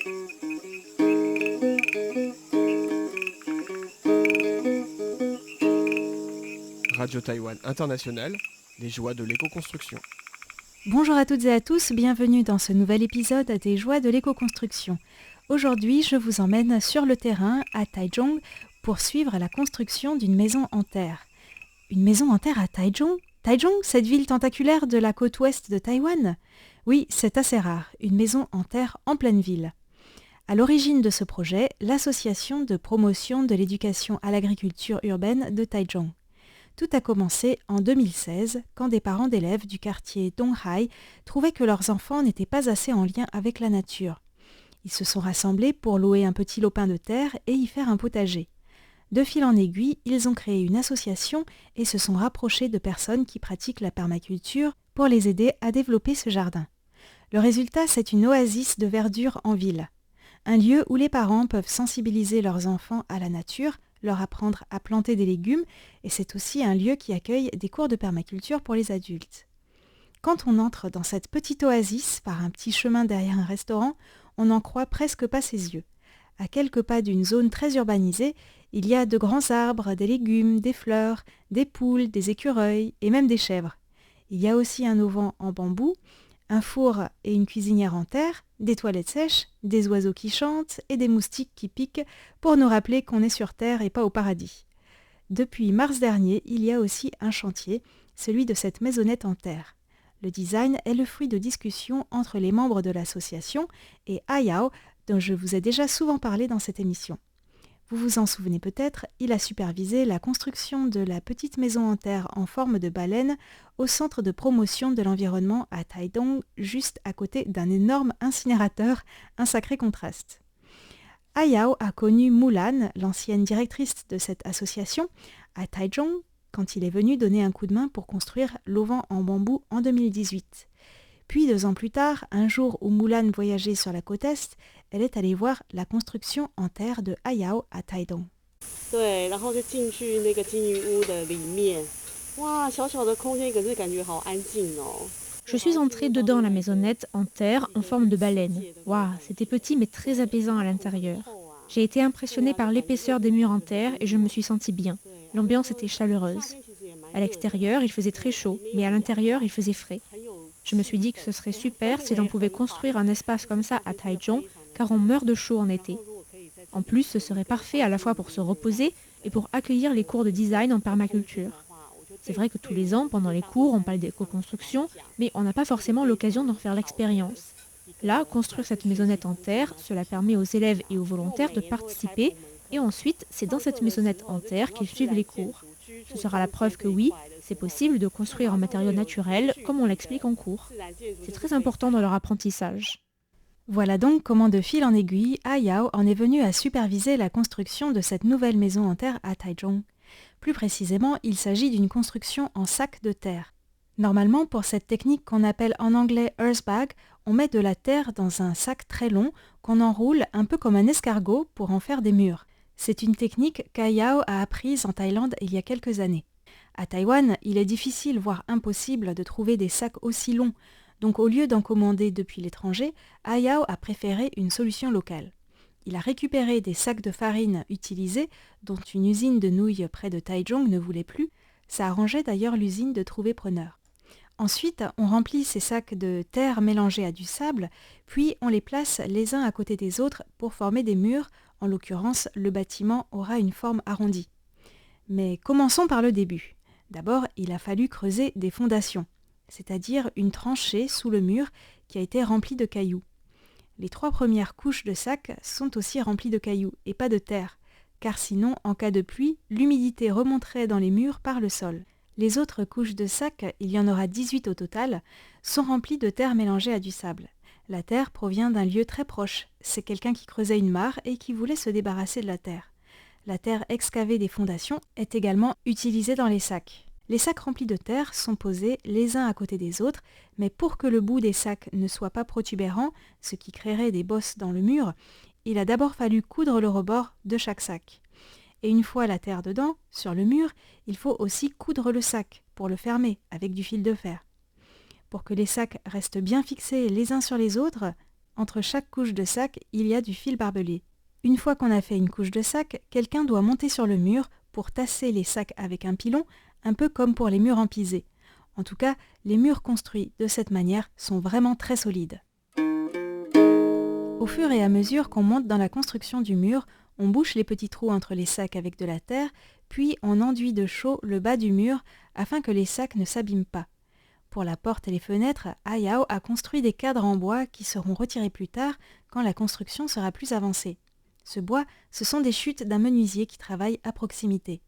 Radio Taïwan International, les joies de l'éco-construction. Bonjour à toutes et à tous, bienvenue dans ce nouvel épisode des joies de l'éco-construction. Aujourd'hui, je vous emmène sur le terrain à Taichung pour suivre la construction d'une maison en terre. Une maison en terre à Taichung ? Taichung, cette ville tentaculaire de la côte ouest de Taïwan ? Oui, c'est assez rare, une maison en terre en pleine ville. À l'origine de ce projet, l'association de promotion de l'éducation à l'agriculture urbaine de Taichung. Tout a commencé en 2016, quand des parents d'élèves du quartier Donghai trouvaient que leurs enfants n'étaient pas assez en lien avec la nature. Ils se sont rassemblés pour louer un petit lopin de terre et y faire un potager. De fil en aiguille, ils ont créé une association et se sont rapprochés de personnes qui pratiquent la permaculture pour les aider à développer ce jardin. Le résultat, c'est une oasis de verdure en ville. Un lieu où les parents peuvent sensibiliser leurs enfants à la nature, leur apprendre à planter des légumes, et c'est aussi un lieu qui accueille des cours de permaculture pour les adultes. Quand on entre dans cette petite oasis par un petit chemin derrière un restaurant, on n'en croit presque pas ses yeux. À quelques pas d'une zone très urbanisée, il y a de grands arbres, des légumes, des fleurs, des poules, des écureuils et même des chèvres. Il y a aussi un auvent en bambou, un four et une cuisinière en terre, des toilettes sèches, des oiseaux qui chantent et des moustiques qui piquent pour nous rappeler qu'on est sur Terre et pas au paradis. Depuis mars dernier, il y a aussi un chantier, celui de cette maisonnette en terre. Le design est le fruit de discussions entre les membres de l'association et Ayao, dont je vous ai déjà souvent parlé dans cette émission. Vous vous en souvenez peut-être, il a supervisé la construction de la petite maison en terre en forme de baleine au centre de promotion de l'environnement à Taidong, juste à côté d'un énorme incinérateur, un sacré contraste. Ayao a connu Mulan, l'ancienne directrice de cette association, à Taichung, quand il est venu donner un coup de main pour construire l'auvent en bambou en 2018. Puis 2 ans plus tard, un jour où Mulan voyageait sur la côte Est, elle est allée voir la construction en terre de Ayao à Taidong. Je suis entrée dedans la maisonnette en terre en forme de baleine. Waouh, c'était petit mais très apaisant à l'intérieur. J'ai été impressionnée par l'épaisseur des murs en terre et je me suis sentie bien. L'ambiance était chaleureuse. À l'extérieur, il faisait très chaud, mais à l'intérieur, il faisait frais. Je me suis dit que ce serait super si l'on pouvait construire un espace comme ça à Taichung, car on meurt de chaud en été. En plus, ce serait parfait à la fois pour se reposer et pour accueillir les cours de design en permaculture. C'est vrai que tous les ans, pendant les cours, on parle d'éco-construction, mais on n'a pas forcément l'occasion d'en faire l'expérience. Là, construire cette maisonnette en terre, cela permet aux élèves et aux volontaires de participer, et ensuite, c'est dans cette maisonnette en terre qu'ils suivent les cours. Ce sera la preuve que oui, c'est possible de construire en matériaux naturels, comme on l'explique en cours. C'est très important dans leur apprentissage. Voilà donc comment de fil en aiguille, Ayao en est venu à superviser la construction de cette nouvelle maison en terre à Taichung. Plus précisément, il s'agit d'une construction en sac de terre. Normalement, pour cette technique qu'on appelle en anglais earth bag, on met de la terre dans un sac très long qu'on enroule un peu comme un escargot pour en faire des murs. C'est une technique qu'Ayao a apprise en Thaïlande il y a quelques années. À Taïwan, il est difficile, voire impossible, de trouver des sacs aussi longs, donc au lieu d'en commander depuis l'étranger, Ayao a préféré une solution locale. Il a récupéré des sacs de farine utilisés, dont une usine de nouilles près de Taichung ne voulait plus. Ça arrangeait d'ailleurs l'usine de trouver preneur. Ensuite, on remplit ces sacs de terre mélangée à du sable, puis on les place les uns à côté des autres pour former des murs. En l'occurrence, le bâtiment aura une forme arrondie. Mais commençons par le début. D'abord, il a fallu creuser des fondations, c'est-à-dire une tranchée sous le mur qui a été remplie de cailloux. Les 3 premières couches de sacs sont aussi remplies de cailloux et pas de terre, car sinon, en cas de pluie, l'humidité remonterait dans les murs par le sol. Les autres couches de sacs, il y en aura 18 au total, sont remplies de terre mélangée à du sable. La terre provient d'un lieu très proche, c'est quelqu'un qui creusait une mare et qui voulait se débarrasser de la terre. La terre excavée des fondations est également utilisée dans les sacs. Les sacs remplis de terre sont posés les uns à côté des autres, mais pour que le bout des sacs ne soit pas protubérant, ce qui créerait des bosses dans le mur, il a d'abord fallu coudre le rebord de chaque sac. Et une fois la terre dedans, sur le mur, il faut aussi coudre le sac pour le fermer avec du fil de fer. Pour que les sacs restent bien fixés les uns sur les autres, Entre chaque couche de sac, il y a du fil barbelé. Une fois qu'on a fait une couche de sac, quelqu'un doit monter sur le mur pour tasser les sacs avec un pilon, un peu comme pour les murs en pisé. En tout cas, les murs construits de cette manière sont vraiment très solides. Au fur et à mesure qu'on monte dans la construction du mur, on bouche les petits trous entre les sacs avec de la terre, puis on enduit de chaux le bas du mur afin que les sacs ne s'abîment pas. Pour la porte et les fenêtres, Ayao a construit des cadres en bois qui seront retirés plus tard quand la construction sera plus avancée. Ce bois, ce sont des chutes d'un menuisier qui travaille à proximité.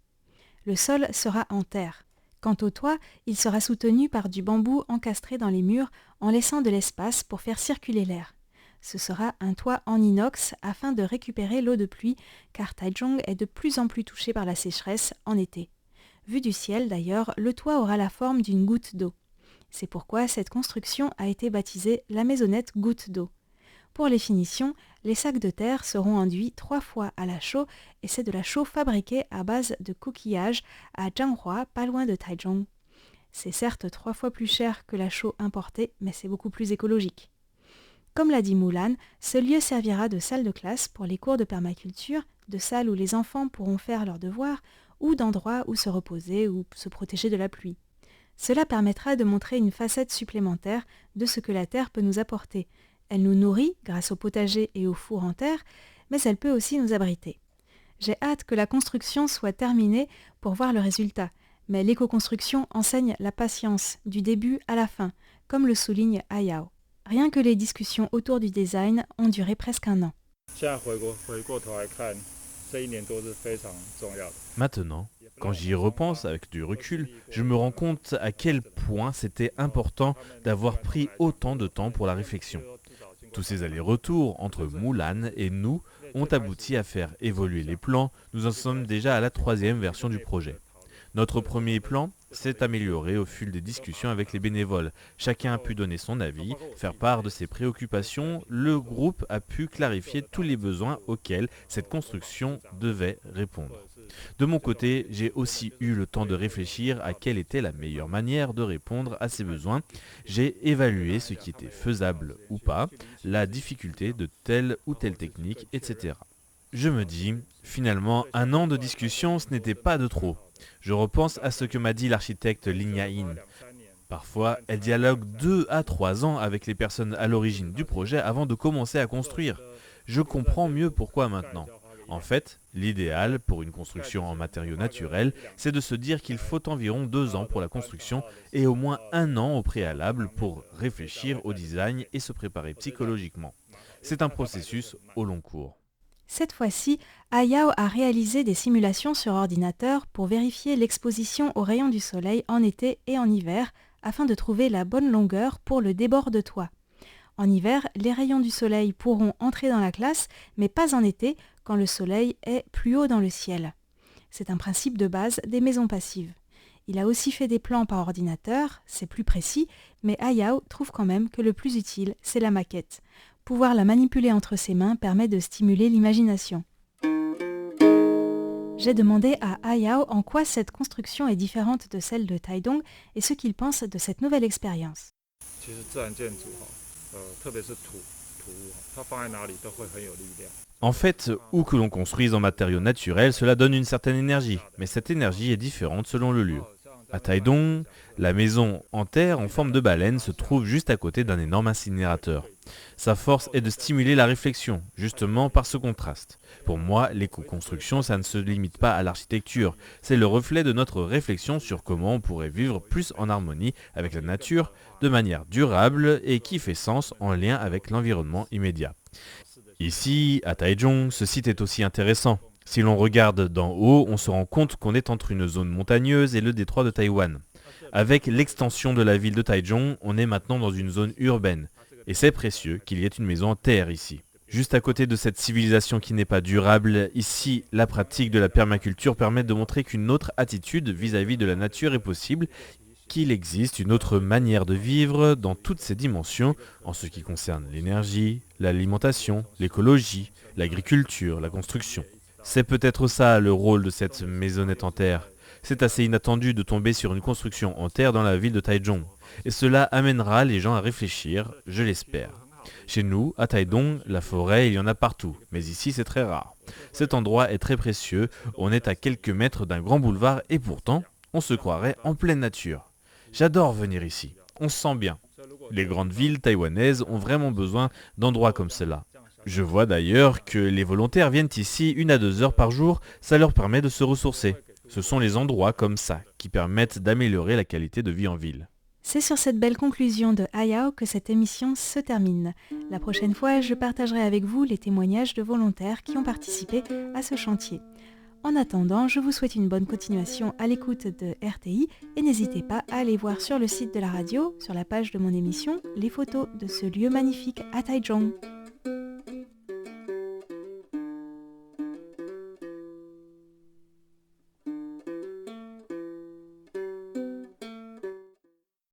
Le sol sera en terre. Quant au toit, il sera soutenu par du bambou encastré dans les murs en laissant de l'espace pour faire circuler l'air. Ce sera un toit en inox afin de récupérer l'eau de pluie car Taichung est de plus en plus touché par la sécheresse en été. Vu du ciel d'ailleurs, le toit aura la forme d'une goutte d'eau. C'est pourquoi cette construction a été baptisée la maisonnette goutte d'eau. Pour les finitions, les sacs de terre seront enduits 3 fois à la chaux et c'est de la chaux fabriquée à base de coquillages à Zhanghua, pas loin de Taichung. C'est certes 3 fois plus cher que la chaux importée, mais c'est beaucoup plus écologique. Comme l'a dit Mulan, ce lieu servira de salle de classe pour les cours de permaculture, de salle où les enfants pourront faire leurs devoirs ou d'endroits où se reposer ou se protéger de la pluie. Cela permettra de montrer une facette supplémentaire de ce que la terre peut nous apporter. Elle nous nourrit grâce au potager et au four en terre, mais elle peut aussi nous abriter. J'ai hâte que la construction soit terminée pour voir le résultat, mais l'éco-construction enseigne la patience du début à la fin, comme le souligne Ayao. Rien que les discussions autour du design ont duré presque 1 an. Maintenant, quand j'y repense avec du recul, je me rends compte à quel point c'était important d'avoir pris autant de temps pour la réflexion. Tous ces allers-retours entre Mulan et nous ont abouti à faire évoluer les plans. Nous en sommes déjà à la 3e version du projet. Notre premier plan s'est amélioré au fil des discussions avec les bénévoles. Chacun a pu donner son avis, faire part de ses préoccupations. Le groupe a pu clarifier tous les besoins auxquels cette construction devait répondre. De mon côté, j'ai aussi eu le temps de réfléchir à quelle était la meilleure manière de répondre à ces besoins. J'ai évalué ce qui était faisable ou pas, la difficulté de telle ou telle technique, etc. Je me dis, finalement, 1 an de discussion, ce n'était pas de trop. Je repense à ce que m'a dit l'architecte Lin Ya-in. Parfois, elle dialogue 2 à 3 ans avec les personnes à l'origine du projet avant de commencer à construire. Je comprends mieux pourquoi maintenant. En fait, l'idéal pour une construction en matériaux naturels, c'est de se dire qu'il faut environ 2 ans pour la construction et au moins 1 an au préalable pour réfléchir au design et se préparer psychologiquement. C'est un processus au long cours. Cette fois-ci, Ayao a réalisé des simulations sur ordinateur pour vérifier l'exposition aux rayons du soleil en été et en hiver afin de trouver la bonne longueur pour le débord de toit. En hiver, les rayons du soleil pourront entrer dans la classe, mais pas en été quand le soleil est plus haut dans le ciel. C'est un principe de base des maisons passives. Il a aussi fait des plans par ordinateur, c'est plus précis, mais Ayao trouve quand même que le plus utile, c'est la maquette. Pouvoir la manipuler entre ses mains permet de stimuler l'imagination. J'ai demandé à Ayao en quoi cette construction est différente de celle de Taidong et ce qu'il pense de cette nouvelle expérience. En fait, où que l'on construise en matériaux naturels, cela donne une certaine énergie, mais cette énergie est différente selon le lieu. À Taidong, la maison en terre en forme de baleine se trouve juste à côté d'un énorme incinérateur. Sa force est de stimuler la réflexion, justement par ce contraste. Pour moi, l'éco-construction, ça ne se limite pas à l'architecture, c'est le reflet de notre réflexion sur comment on pourrait vivre plus en harmonie avec la nature, de manière durable et qui fait sens en lien avec l'environnement immédiat. Ici, à Taichung, ce site est aussi intéressant. Si l'on regarde d'en haut, on se rend compte qu'on est entre une zone montagneuse et le détroit de Taïwan. Avec l'extension de la ville de Taichung, on est maintenant dans une zone urbaine. Et c'est précieux qu'il y ait une maison en terre ici. Juste à côté de cette civilisation qui n'est pas durable, ici, la pratique de la permaculture permet de montrer qu'une autre attitude vis-à-vis de la nature est possible, qu'il existe une autre manière de vivre dans toutes ses dimensions en ce qui concerne l'énergie, l'alimentation, l'écologie, l'agriculture, la construction. C'est peut-être ça le rôle de cette maisonnette en terre. C'est assez inattendu de tomber sur une construction en terre dans la ville de Taichung. Et cela amènera les gens à réfléchir, je l'espère. Chez nous, à Taidong, la forêt, il y en a partout, mais ici c'est très rare. Cet endroit est très précieux, on est à quelques mètres d'un grand boulevard et pourtant, on se croirait en pleine nature. J'adore venir ici, on se sent bien. Les grandes villes taïwanaises ont vraiment besoin d'endroits comme cela. Je vois d'ailleurs que les volontaires viennent ici 1 à 2 heures par jour, ça leur permet de se ressourcer. Ce sont les endroits comme ça qui permettent d'améliorer la qualité de vie en ville. C'est sur cette belle conclusion de Hayao que cette émission se termine. La prochaine fois, je partagerai avec vous les témoignages de volontaires qui ont participé à ce chantier. En attendant, je vous souhaite une bonne continuation à l'écoute de RTI et n'hésitez pas à aller voir sur le site de la radio, sur la page de mon émission, les photos de ce lieu magnifique à Taichung.